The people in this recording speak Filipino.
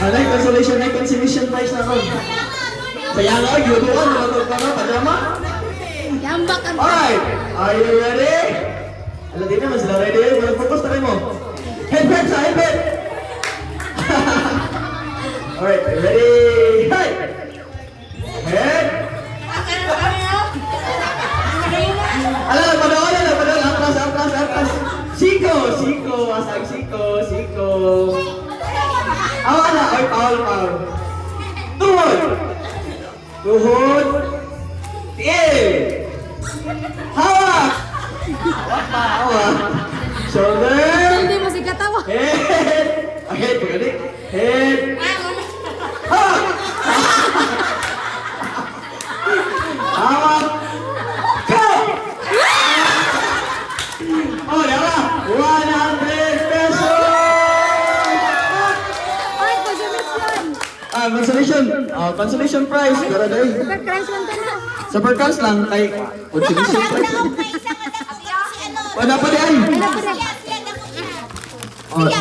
Anay, consolation na consolation prize na ko. Sayang ako, yuduan, matog ka na, pajama. Yambak ang... Alright, are you ready? Alam din naman sila ready. Walang focus, tayo mo. Headband sa headband. Alright, ready? Hey! Head! Alam, padawalan. Atras. Siko. Asag Siko. Awala, ay, Paul. Tuhod. Tiil. Hawak. Hawak. Shoulder. Hindi mo si katawa. Head. Head, pagaling. Head. Hawak. Hawak. Go! Oh, diba? 100 pesos! Ay, consolation. Consolation. Consolation prize. Gara day. Super crush man ka na. Super cars lang kay consolation prize. Wala pa di ay. Wala pa rin. Oh,